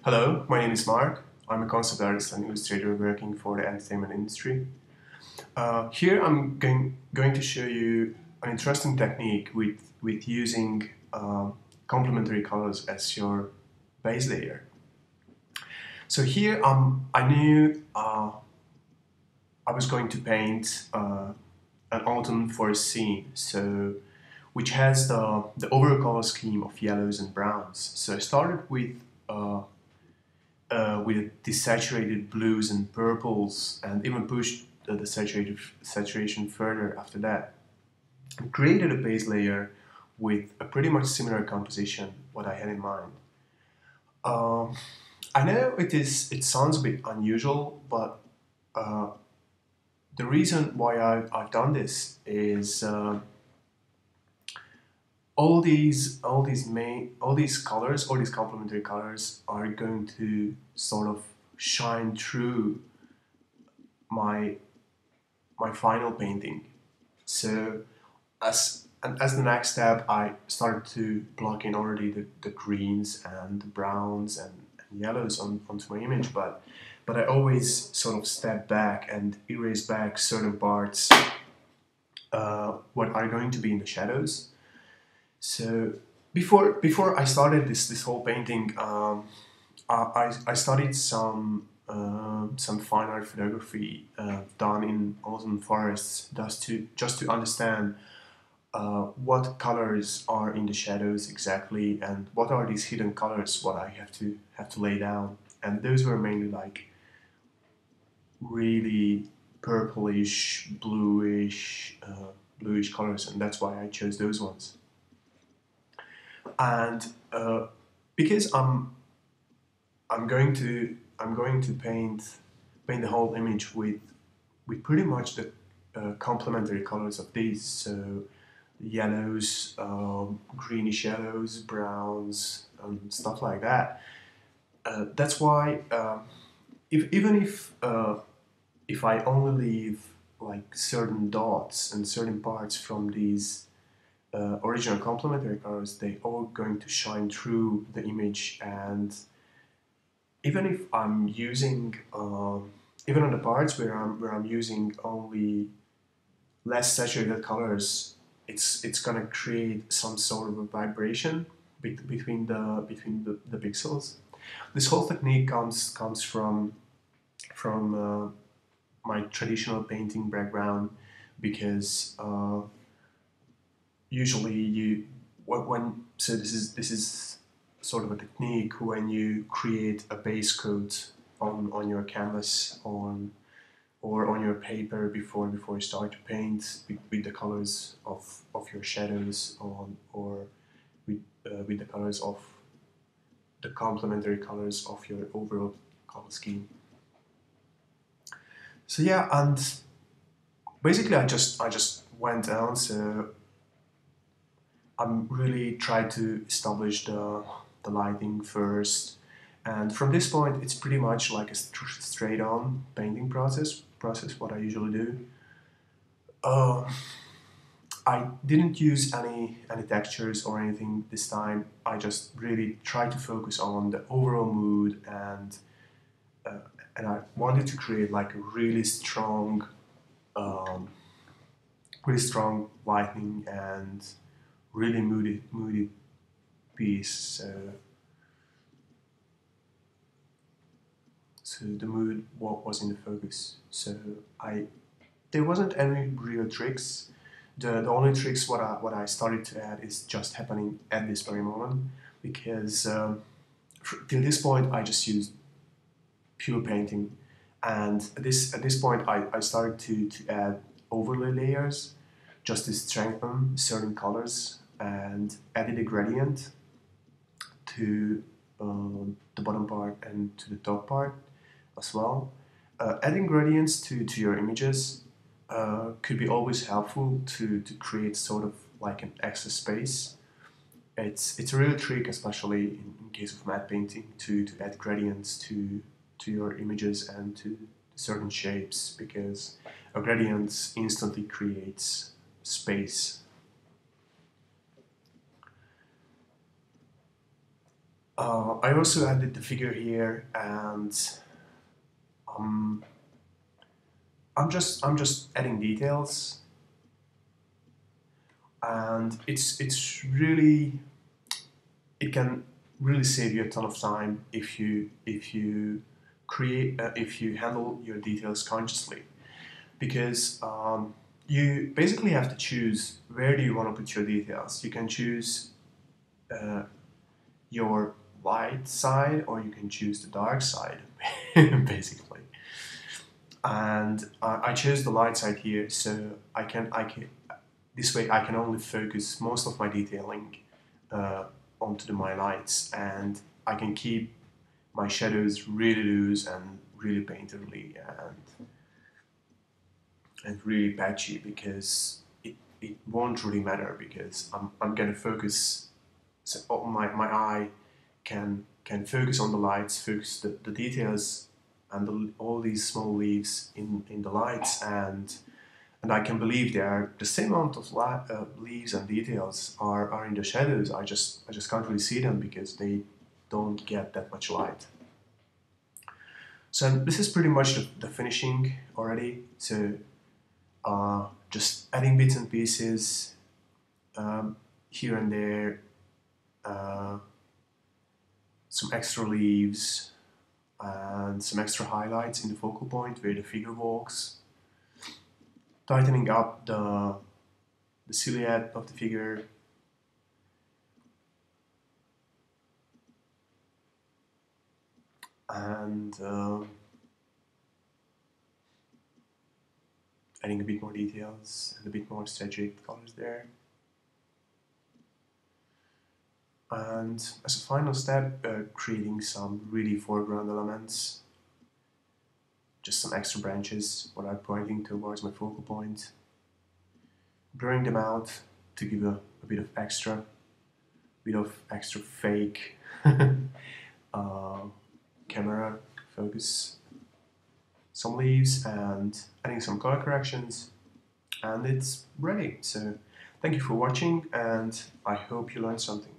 Hello, my name is Mark. I'm a concept artist and illustrator working for the entertainment industry. Here I'm going to show you an interesting technique with using complementary colors as your base layer. So here I knew I was going to paint an autumn forest scene, so which has the overall color scheme of yellows and browns. So I started with desaturated blues and purples, and even pushed the saturation further after that. And created a base layer with a pretty much similar composition what I had in mind. Um, I know it sounds a bit unusual, but uh, the reason why I've done this is all these colors, all these complementary colors are going to sort of shine through my my final painting. So as the next step, I started to block in already the greens and the browns and yellows onto my image, but I always sort of step back and erase back certain parts what are going to be in the shadows. So before I started this whole painting, I studied some fine art photography done in autumn forests, just to understand what colors are in the shadows exactly, and what are these hidden colors what I have to lay down. And those were mainly like really purplish, bluish colors, and that's why I chose those ones. And because I'm going to paint the whole image with pretty much the complementary colors of these. So yellows, greenish yellows, browns, stuff like that. That's why even if I only leave like certain dots and certain parts from these original complementary colors, they are going to shine through the image. And even if I'm using even on the parts where I'm using only less saturated colors, it's gonna create some sort of a vibration between the pixels. This whole technique comes from my traditional painting background, because usually you when so this is sort of a technique when you create a base coat on your canvas or on your paper before you start to paint with the colors of your shadows on, or with the colors of the complementary colors of your overall color scheme. So yeah, and basically I just went down. So I'm really trying to establish the lighting first, and from this point it's pretty much like a straight on painting process what I usually do. Uh, I didn't use any textures or anything this time. I just really tried to focus on the overall mood, uh, and I wanted to create like a um, really strong lighting and really moody piece. So the mood was in the focus. So I there wasn't any real tricks. The only tricks what I started to add is just happening at this very moment, because till this point I just used pure painting, and at this point I started to add overlay layers just to strengthen certain colors, and added a gradient to the bottom part and to the top part as well. Adding gradients to your images could be always helpful to create sort of like an extra space. It's a real trick, especially in case of matte painting, to add gradients to your images and to certain shapes, because a gradient instantly creates space. I also added the figure here, and um, I'm just adding details, and it can really save you a ton of time if you handle your details consciously, because you basically have to choose where do you want to put your details. You can choose uh, your light side, or you can choose the dark side, basically. And I chose the light side here, so I can this way I can only focus most of my detailing uh, onto my lights, and I can keep my shadows really loose and really painterly and really patchy, because it won't really matter, because I'm gonna focus. So my eye can focus on the lights, focus the details and all these small leaves in the lights, and I can believe there are the same amount of leaves and details are in the shadows. I just can't really see them because they don't get that much light. So this is pretty much the finishing already. So just adding bits and pieces here and there, uh, some extra leaves and some extra highlights in the focal point where the figure walks, tightening up the silhouette of the figure, and adding a bit more details and a bit more saturated colors there. And as a final step, creating some really foreground elements, just some extra branches without pointing towards my focal point, blurring them out to give a bit of extra fake uh, camera focus, some leaves, and adding some color corrections, and it's ready. So thank you for watching, and I hope you learned something.